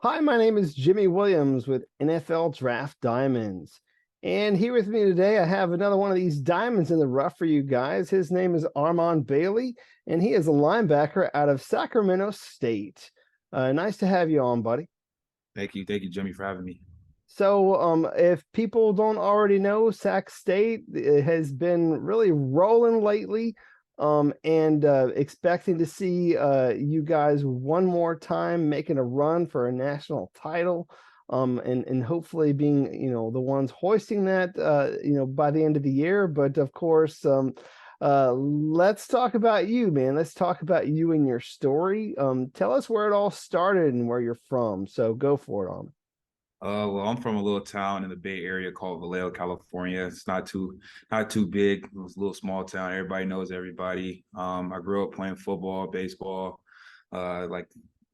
Hi, my name is Jimmy Williams with NFL Draft Diamonds. And here with me today, I have another one of these diamonds in the rough for you guys. His name is Armon Bailey, and he is a linebacker out of Sacramento State. Nice to have you on, buddy. Thank you, Jimmy, for having me. So, if people don't already know, Sac State has been really rolling lately, and expecting to see you guys one more time making a run for a national title, and hopefully being the ones hoisting that by the end of the year. But of course, let's talk about you, man. Let's talk about you and your story. Tell us where it all started and where you're from. So go for it, on. Well, I'm from a little town in the Bay Area called Vallejo, California. It's not too big. It's a little small town. Everybody knows everybody. I grew up playing football, baseball, like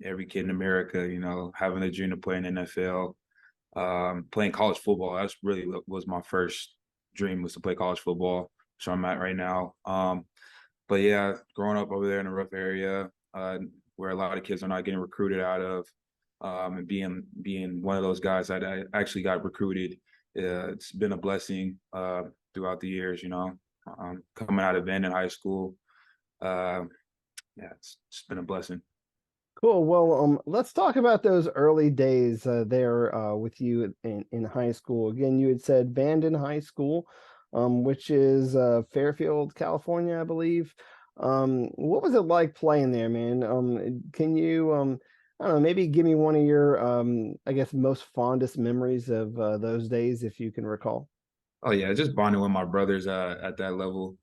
every kid in America. Having a dream to play in the NFL, playing college football. That's really what was my first dream, was to play college football. So I'm at right now. But yeah, growing up over there in a rough area, where a lot of kids are not getting recruited out of. And being one of those guys that I actually got recruited, it's been a blessing throughout the years. Coming out of Vanden High School, yeah, it's been a blessing. Cool. Well, let's talk about those early days there with you in high school. Again, you had said Vanden High School, which is Fairfield, California, I believe. What was it like playing there, man? Can you, I don't know, maybe give me one of your, I guess, most fondest memories of those days, if you can recall. Oh yeah, just bonding with my brothers at that level.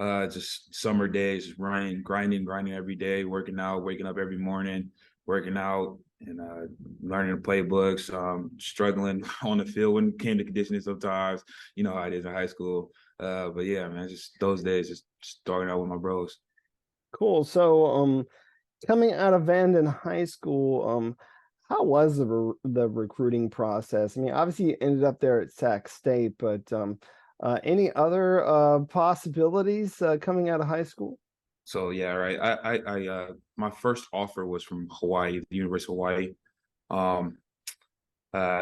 Just summer days, just running, grinding every day, working out, waking up every morning, working out, and learning the playbooks. Struggling on the field when it came to conditioning sometimes. You know how it is in high school. But yeah, man, just those days, just starting out with my bros. Cool. So, coming out of Vanden High School, how was the recruiting process? I mean, obviously you ended up there at Sac State, but any other possibilities coming out of high school? So yeah, right. My first offer was from Hawaii, the University of Hawaii. Um,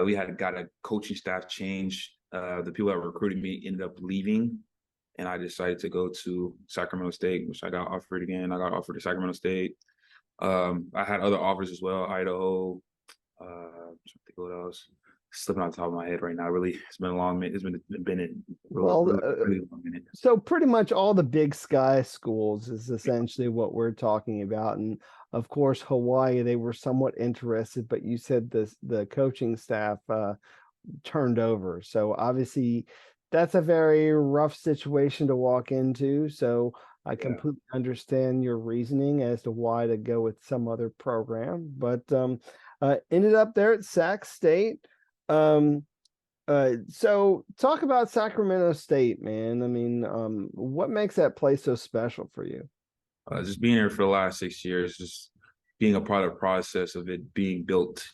we had got a coaching staff change. The people that recruited me ended up leaving, and I decided to go to Sacramento State, which I got offered again. I got offered to Sacramento State. I had other offers as well, Idaho. I'm trying to think what else. Slipping on top of my head right now. Really, it's been a long minute. It's been a really, Well, really, really long minute. so pretty much all the big sky schools is essentially what we're talking about. And of course, Hawaii, they were somewhat interested, but you said the coaching staff turned over. So obviously that's a very rough situation to walk into. So I Yeah. completely understand your reasoning as to why to go with some other program, but ended up there at Sac State. Um, so talk about Sacramento State, man. I mean, what makes that place so special for you? Just being here for the last 6 years, just being a part of the process of it being built.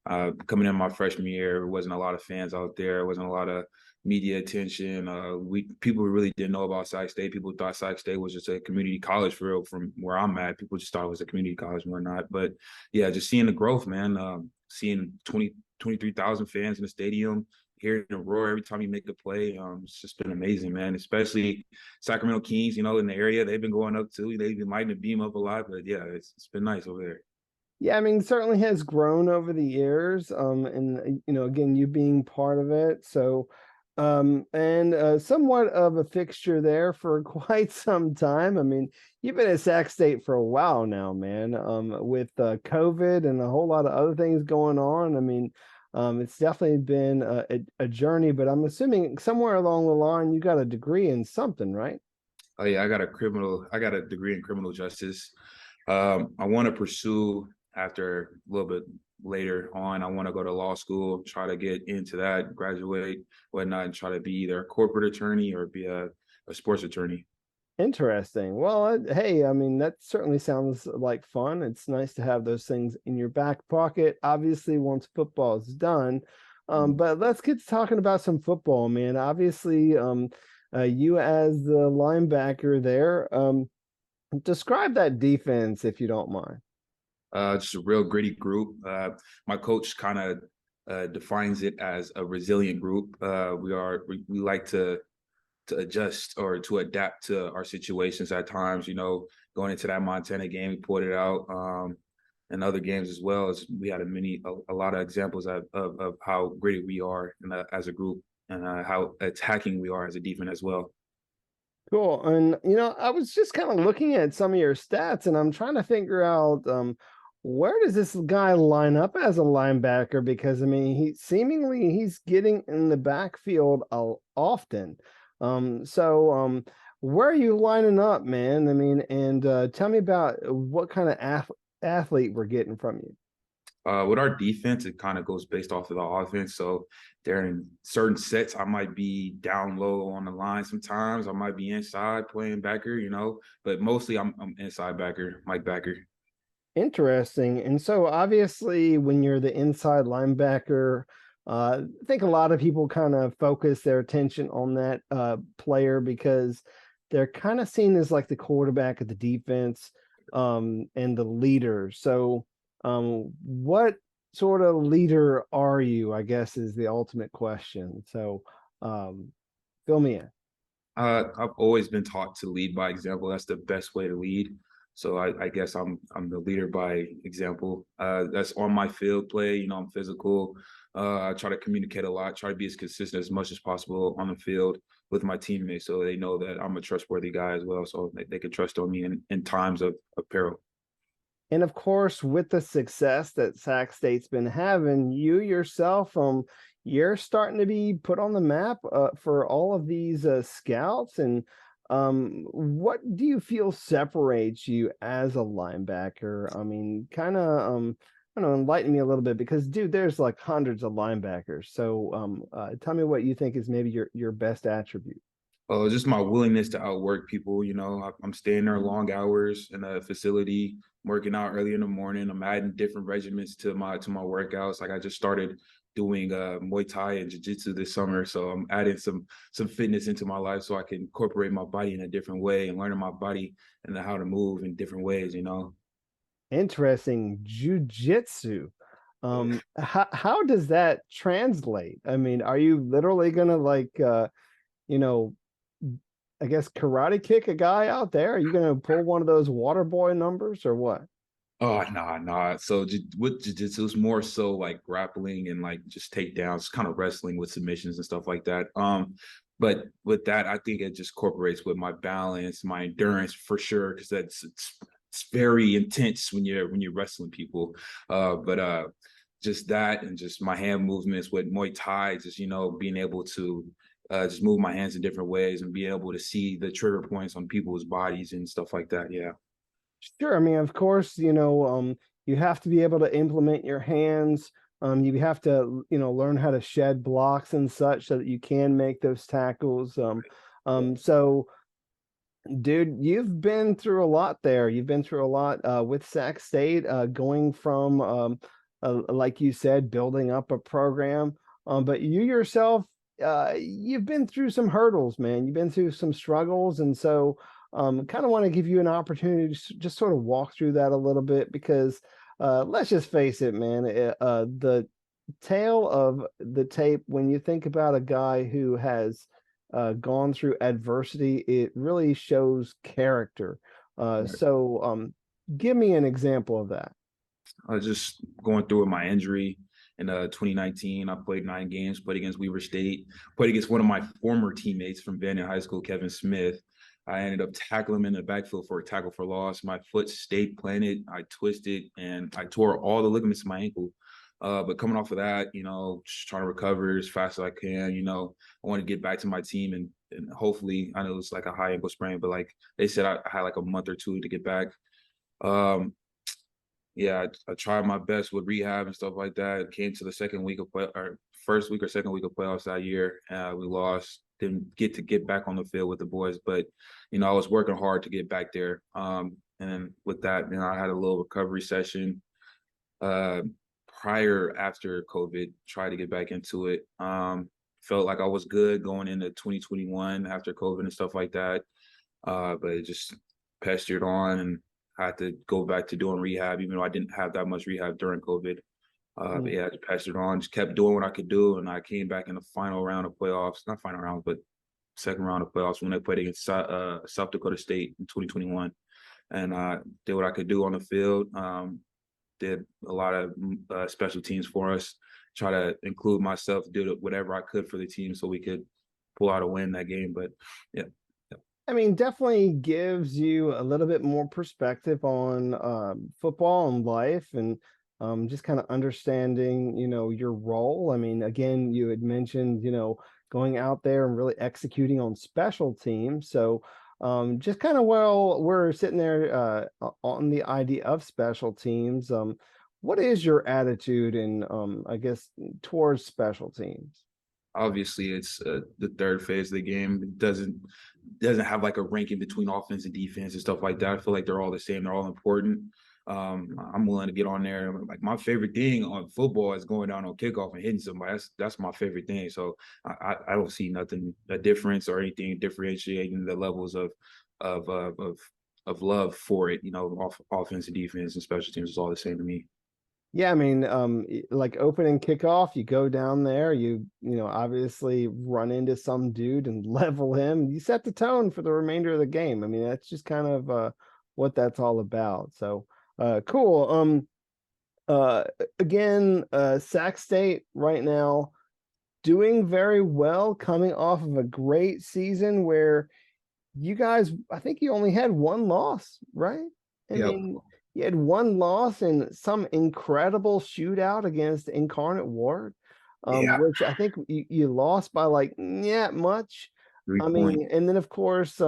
Coming in my freshman year, there wasn't a lot of fans out there. There wasn't a lot of media attention. We people really didn't know about Sac State. People thought Sac State was just a community college for real. From where I'm at, people just thought it was a community college and whatnot. But yeah, just seeing the growth, man. Seeing 23,000 fans in the stadium, hearing the roar every time you make a play. It's just been amazing, man. Especially Sacramento Kings, in the area, they've been going up too. They've been lighting the beam up a lot, but yeah, it's been nice over there. Yeah, I mean, certainly has grown over the years. And again, you being part of it. So, and somewhat of a fixture there for quite some time. I mean, you've been at Sac State for a while now, man. With COVID and a whole lot of other things going on. I mean, it's definitely been a journey, but I'm assuming somewhere along the line you got a degree in something, right? Oh yeah, I got a degree in criminal justice. I want to pursue after a little bit later on. I want to go to law school, try to get into that, graduate, whatnot, and try to be either a corporate attorney or be a sports attorney. Interesting. Well, hey, I mean, that certainly sounds like fun. It's nice to have those things in your back pocket, obviously, once football is done. But let's get to talking about some football, man. Obviously, you as the linebacker there, describe that defense if you don't mind. Just a real gritty group. My coach kind of defines it as a resilient group. We like to adjust or to adapt to our situations at times. Going into that Montana game, we pulled it out. And other games as well, as we had a lot of examples of how gritty we are as a group, and how attacking we are as a defense as well. Cool. And I was just kind of looking at some of your stats, and I'm trying to figure out where does this guy line up as a linebacker? Because I mean, he's getting in the backfield often. So where are you lining up, man? I mean, and tell me about what kind of athlete we're getting from you. With our defense, it kind of goes based off of the offense. So during certain sets, I might be down low on the line. Sometimes I might be inside playing backer, but mostly I'm inside backer, Mike backer. Interesting. And so obviously when you're the inside linebacker, I think a lot of people kind of focus their attention on that player because they're kind of seen as like the quarterback of the defense and the leader. So what sort of leader are you, I guess is the ultimate question. So um, fill me in. I've always been taught to lead by example. That's the best way to lead. So I guess I'm the leader by example. That's on my field play. I'm physical. I try to communicate a lot. Try to be as consistent as much as possible on the field with my teammates, so they know that I'm a trustworthy guy as well. So they can trust on me in times of peril. And of course, with the success that Sac State's been having, you yourself, you're starting to be put on the map for all of these scouts. And what do you feel separates you as a linebacker? I mean, kind of, I don't know, enlighten me a little bit because, dude, there's like hundreds of linebackers. So tell me what you think is maybe your best attribute. Just my willingness to outwork people. I'm staying there long hours in a facility, working out early in the morning. I'm adding different regiments to my workouts. Like I just started doing Muay Thai and Jiu-Jitsu this summer, so I'm adding some fitness into my life so I can incorporate my body in a different way and learning my body and how to move in different ways. Interesting. Jujitsu. How does that translate? I mean, are you literally gonna like you know, I guess karate kick a guy out there? Are you gonna pull one of those water boy numbers or what? Oh, nah. So with jiu-jitsu, it's more so like grappling and like just takedowns, kind of wrestling with submissions and stuff like that. But with that, I think it just incorporates with my balance, my endurance for sure, because it's very intense when you're wrestling people. But just that and just my hand movements with Muay Thai, just being able to just move my hands in different ways and be able to see the trigger points on people's bodies and stuff like that. Yeah. Sure. I mean, of course, you have to be able to implement your hands. You have to, learn how to shed blocks and such so that you can make those tackles. So dude, you've been through a lot there. You've been through a lot with Sac State, going from, like you said, building up a program. But you yourself, you've been through some hurdles, man. You've been through some struggles. And so kind of want to give you an opportunity to just sort of walk through that a little bit because let's just face it, man. The tale of the tape, when you think about a guy who has gone through adversity, it really shows character. So give me an example of that. I was just going through with my injury in 2019. I played 9 games, played against Weaver State, played against one of my former teammates from Vandy High School, Kevin Smith. I ended up tackling him in the backfield for a tackle for loss. My foot stayed planted. I twisted and I tore all the ligaments in my ankle. But coming off of that, just trying to recover as fast as I can. I want to get back to my team and hopefully, I know it's like a high ankle sprain, but like they said, I had like a month or two to get back. Um, yeah, I tried my best with rehab and stuff like that. Came to the second week of play or first week or second week of playoffs that year. We lost. Didn't get back on the field with the boys, but I was working hard to get back there. And then with that, I had a little recovery session. Prior after COVID, tried to get back into it. Felt like I was good going into 2021 after COVID and stuff like that. But it just pestered on and I had to go back to doing rehab, even though I didn't have that much rehab during COVID. But Mm. yeah, I just passed it on, just kept doing what I could do, and I came back in the final round of playoffs, not final round, but second round of playoffs when they played against South Dakota State in 2021, and did what I could do on the field. Did a lot of special teams for us. Try to include myself, did whatever I could for the team so we could pull out a win that game. But yeah, I mean, definitely gives you a little bit more perspective on football and life, and just kind of understanding, your role. I mean, again, you had mentioned, going out there and really executing on special teams. So, just kind of while we're sitting there on the idea of special teams, what is your attitude and, I guess, towards special teams? obviously it's the third phase of the game. It doesn't have like a ranking between offense and defense and stuff like that. I feel like they're all the same. They're all important. I'm willing to get on there. Like my favorite thing on football is going down on kickoff and hitting somebody. That's my favorite thing. So I don't see nothing a difference or anything differentiating the levels of of of of love for it. Offense and defense and special teams is all the same to me. Yeah, I mean, like opening kickoff, you go down there, obviously run into some dude and level him. You set the tone for the remainder of the game. I mean, that's just kind of what that's all about. So, cool. Uh, again, Sac State right now doing very well, coming off of a great season where you guys, I think you only had one loss, right? I Yep. mean, you had one loss in some incredible shootout against Incarnate Ward, Yeah. which I think you lost by like not much. Three I point. mean, and then of course,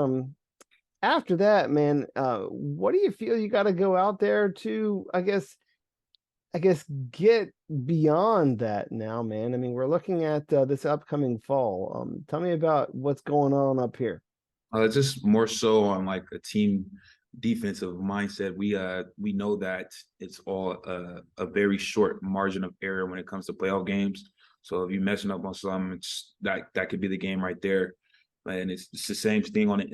after that, man, what do you feel you got to go out there to? I guess get beyond that now, man. I mean, we're looking at this upcoming fall. Tell me about what's going on up here. Just more so on like a team defensive mindset. We know that it's all a very short margin of error when it comes to playoff games. So if you're messing up on something, it's that could be the game right there. And it's the same thing on it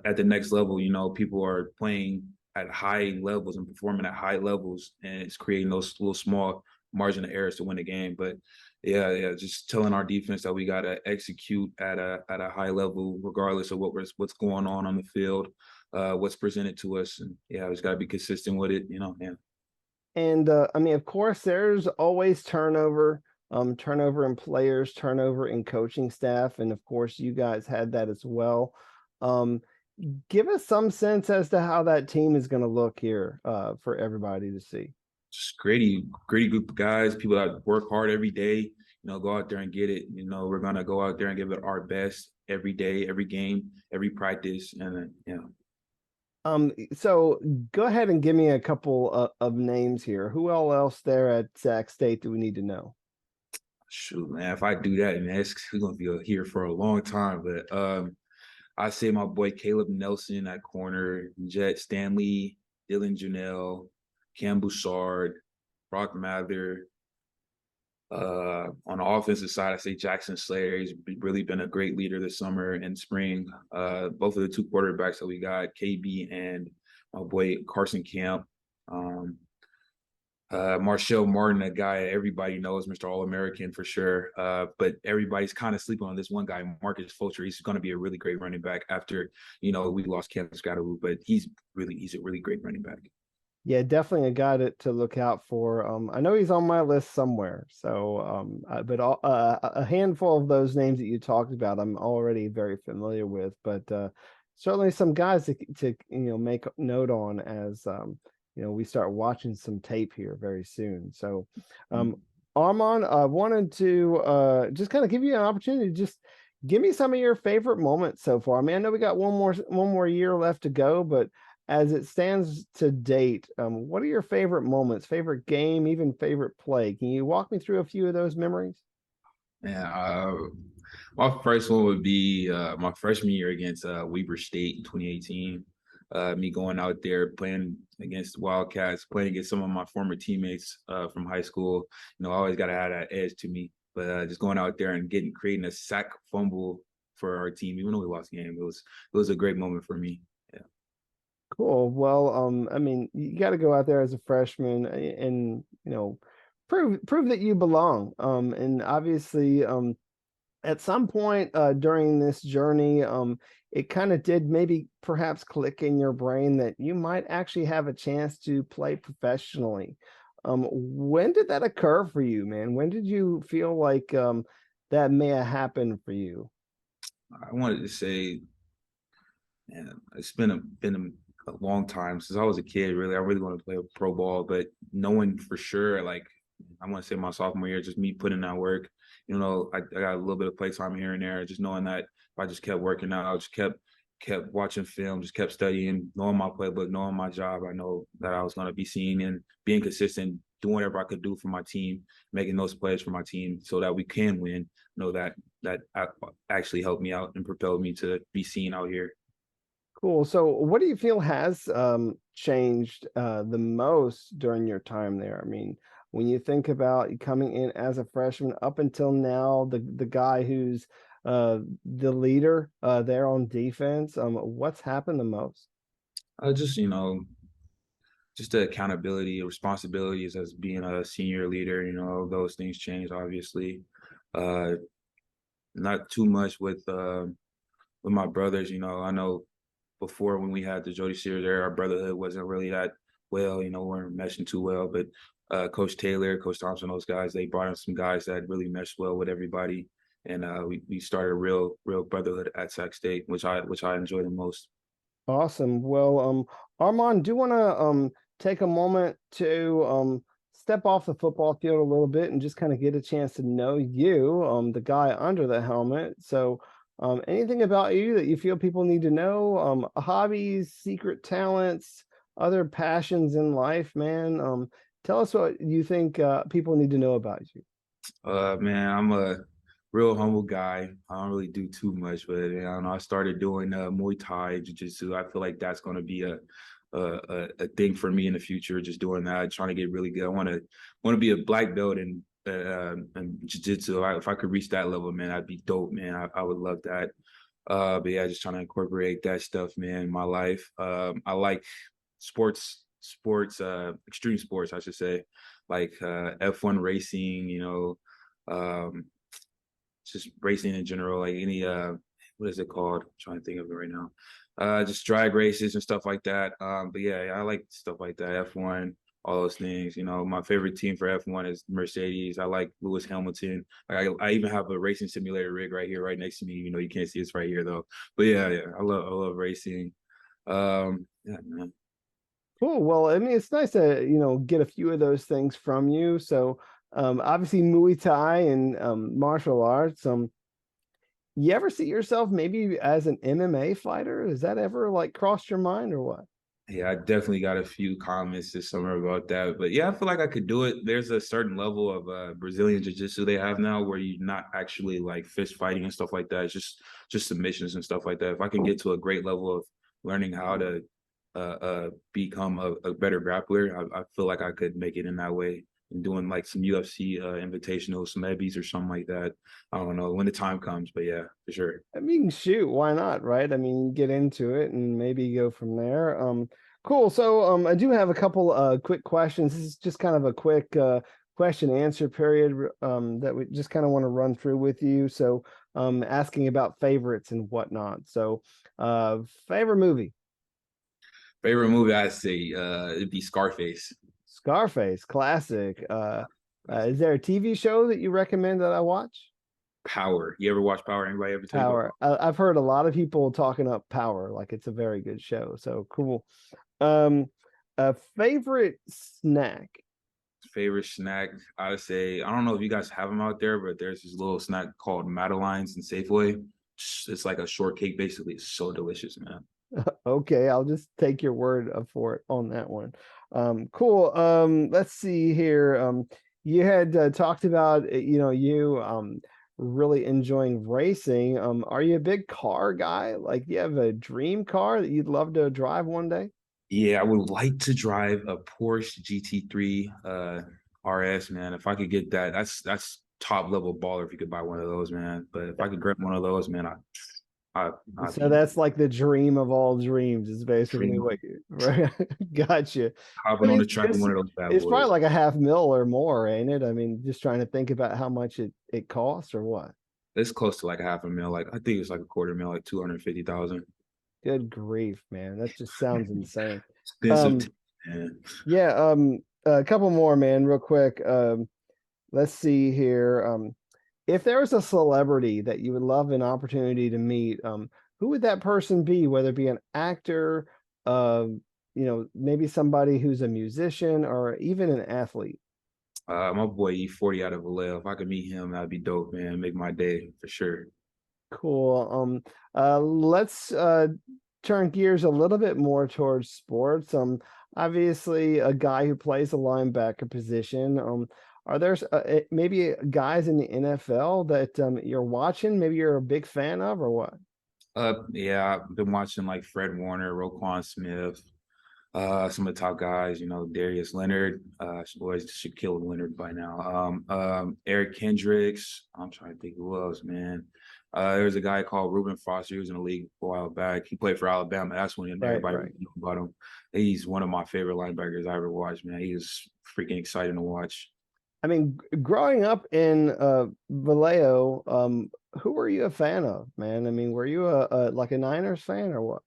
at the next level. People are playing at high levels and performing at high levels, and it's creating those little small margin of errors to win the game. But yeah, just telling our defense that we got to execute at a high level, regardless of what's going on the field, what's presented to us, and yeah, we just got to be consistent with it. Yeah. And I mean, of course, there's always turnover, turnover in players, turnover in coaching staff, and of course, you guys had that as well. Um, give us some sense as to how that team is going to look here for everybody to see. Just gritty group of guys, people that work hard every day. Go out there and get it. We're gonna go out there and give it our best every day, every game, every practice, and So go ahead and give me a couple of names here. Who all else there at Sac State do we need to know? shoot, man, if I do that, man, we're gonna be here for a long time. But I say my boy Caleb Nelson at corner, Jet Stanley, Dylan Janelle, Cam Bouchard, Brock Mather. On the offensive side, I say Jackson Slater. He's really been a great leader this summer and spring. Both of the two quarterbacks that we got, KB and my boy Carson Camp. Um, Marshall Martin, a guy everybody knows, Mr. All-American for sure. But everybody's kind of sleeping on this one guy, Marcus Fulcher. He's going to be a really great running back after, we lost Cam Scatteroo, but he's a really great running back. Yeah, definitely a guy to look out for. I know he's on my list somewhere. So, but a handful of those names that you talked about, I'm already very familiar with. But certainly some guys to make note on as we start watching some tape here very soon. So, um, Armon, I wanted to just kind of give you an opportunity to just give me some of your favorite moments so far. I mean, I know we got one more year left to go, but as it stands to date, what are your favorite moments, favorite game, even favorite play? Can you walk me through a few of those memories? Yeah, my first one would be my freshman year against Weber State in 2018. Me going out there playing against the Wildcats, playing against some of my former teammates from high school. I always got to have that edge to me. But just going out there and creating a sack fumble for our team, even though we lost the game, it was a great moment for me. Yeah. Cool. Well, I mean, you got to go out there as a freshman and, prove that you belong. And obviously, at some point during this journey, it kind of did maybe perhaps click in your brain that you might actually have a chance to play professionally. When did that occur for you, man? When did you feel like that may have happened for you? I wanted to say, man, it's been a long time since I was a kid. Really, I really want to play pro ball, but knowing for sure, like I want to say my sophomore year, just me putting that work. I got a little bit of play time here and there. Just knowing that if I just kept working out, just kept watching film, just kept studying, knowing my playbook, knowing my job. I know that I was going to be seen and being consistent, doing whatever I could do for my team, making those plays for my team so that we can win. Know that actually helped me out and propelled me to be seen out here. Cool. So, what do you feel has changed the most during your time there? I mean, when you think about you coming in as a freshman up until now, the guy who's the leader there on defense, what's happened the most? Just just the accountability, responsibilities as being a senior leader. Those things change obviously. Uh, Not too much with my brothers. I know before when we had the Jody Sears era, our brotherhood wasn't really that well. We weren't meshing too well. But Coach Taylor, Coach Thompson, those guys, they brought in some guys that really meshed well with everybody, and we started a real brotherhood at Sac State, which I enjoyed the most. Awesome. Well, Armand, do you want to take a moment to step off the football field a little bit and just kind of get a chance to know you, the guy under the helmet. So, anything about you that you feel people need to know? Hobbies, secret talents, other passions in life, man. Tell us what you think people need to know about you. Man, I'm a real humble guy. I don't really do too much, but I don't know. I started doing Muay Thai, Jiu-Jitsu. I feel like that's going to be a thing for me in the future. Just doing that, trying to get really good. I want to be a black belt in Jiu-Jitsu. If I could reach that level, man, I'd be dope, man. I would love that. But yeah, just trying to incorporate that stuff, man, in my life. I like extreme sports, I should say, like F1 racing, um, just racing in general, like any what is it called? I'm trying to think of it right now. Just drag races and stuff like that. But yeah, I like stuff like that. F1, all those things. My favorite team for F1 is Mercedes. I like Lewis Hamilton. Like I even have a racing simulator rig right here, right next to me. You can't see it's right here though. But yeah, I love racing. Yeah, man. Cool. Well, I mean, it's nice to, get a few of those things from you. So, obviously Muay Thai and martial arts. You ever see yourself maybe as an MMA fighter? Has that ever like crossed your mind or what? Yeah, I definitely got a few comments this summer about that. But yeah, I feel like I could do it. There's a certain level of Brazilian jiu-jitsu they have now where you're not actually like fist fighting and stuff like that. It's just submissions and stuff like that. If I can get to a great level of learning how to become a better grappler, I feel like I could make it in that way. And doing like some UFC invitational, some Ebbies or something like that. I don't know when the time comes, but yeah, for sure. I mean, shoot, why not, right? I mean, get into it and maybe go from there. Cool. So, I do have a couple quick questions. This is just kind of a quick question answer period that we just kind of want to run through with you. So, asking about favorites and whatnot. So, favorite movie? Favorite movie, I'd say it'd be Scarface. Scarface, classic. Is there a TV show that you recommend that I watch? Power. You ever watch Power? Anybody ever tell you about Power. I've heard a lot of people talking up Power, like it's a very good show. So cool. Um, a favorite snack. favorite snack? I would say I don't know if you guys have them out there, but there's this little snack called Madeleines in Safeway. It's like a shortcake, basically. It's so delicious, man. Okay, I'll just take your word for it on that one. Cool. Let's see here. You had talked about you really enjoying racing. Are you a big car guy? Like, do you have a dream car that you'd love to drive one day? Yeah, I would like to drive a Porsche GT3 RS, man. If I could get that, that's top level baller if you could buy one of those, man. But if I could grab one of those, man, I'd So be that's like the dream of all dreams is basically dreaming, what you, right? Gotcha. I hopping on mean, the train in one of those bad it's probably boys. like a half mil or more, ain't it? I mean, just trying to think about how much it costs or what. It's close to like a half a mil. Like I think it's like a quarter mil, like 250,000. Good grief, man. That just sounds insane. Expensive, Um, man. yeah, a couple more, man, real quick. Let's see here. If there was a celebrity that you would love an opportunity to meet, who would that person be? Whether it be an actor, maybe somebody who's a musician or even an athlete. My boy E40 out of Vallejo. If I could meet him, that'd be dope, man. Make my day for sure. Cool. Let's turn gears a little bit more towards sports. Obviously, a guy who plays a linebacker position. Are there maybe guys in the NFL that you're watching? Maybe you're a big fan of, or what? Yeah, I've been watching like Fred Warner, Roquan Smith, some of the top guys, Darius Leonard, boys should kill Leonard by now. Eric Kendricks. I'm trying to think who else, man. There was a guy called Reuben Foster. He was in the league a while back. He played for Alabama. That's when Right, everybody right. knew about him. He's one of my favorite linebackers I ever watched, man. He was freaking exciting to watch. I mean, growing up in Vallejo, who were you a fan of, man? I mean, were you like a Niners fan or what?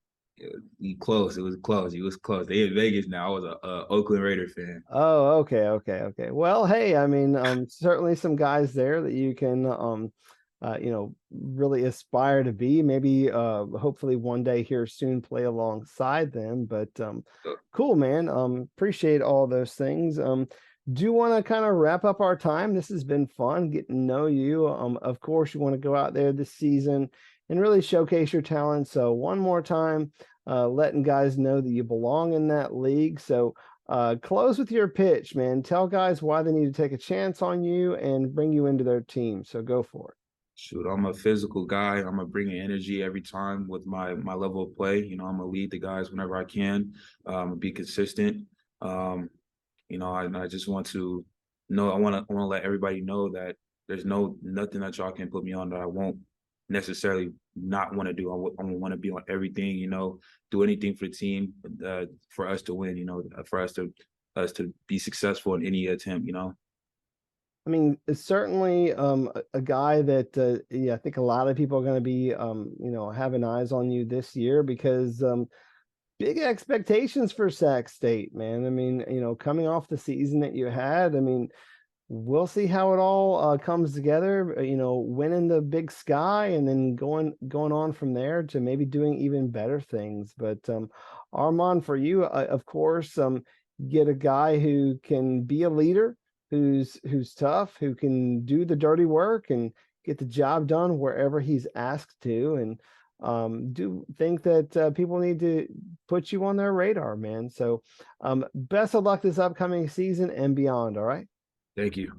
He close. It was close. He was close. They in Vegas now. I was a Oakland Raider fan. Oh, okay, okay, okay. Well, hey, I mean, certainly some guys there that you can, really aspire to be. Maybe, hopefully one day here soon play alongside them. But cool, man. Appreciate all those things. Do you want to kind of wrap up our time? This has been fun getting to know you. Of course, you want to go out there this season and really showcase your talent. So one more time, letting guys know that you belong in that league. So close with your pitch, man. Tell guys why they need to take a chance on you and bring you into their team. So go for it. Shoot, I'm a physical guy. I'm gonna bring in energy every time with my level of play. I'm gonna lead the guys whenever I can. Be consistent. Um, I just want to know. I want to let everybody know that there's nothing that y'all can put me on that I won't necessarily not want to do. I want to be on everything. Do anything for the team, for us to win. For us to be successful in any attempt. I mean, it's certainly a guy that yeah, I think a lot of people are going to be having eyes on you this year because big expectations for Sac State, man. I mean, coming off the season that you had, I mean, we'll see how it all comes together. Winning the Big Sky and then going on from there to maybe doing even better things. But Armon, for you, of course, get a guy who can be a leader, who's tough, who can do the dirty work and get the job done wherever he's asked to. And do think that people need to put you on their radar, man. So best of luck this upcoming season and beyond. All right. Thank you.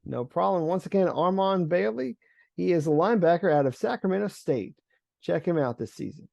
No problem. Once again, Armon Bailey. He is a linebacker out of Sacramento State. Check him out this season.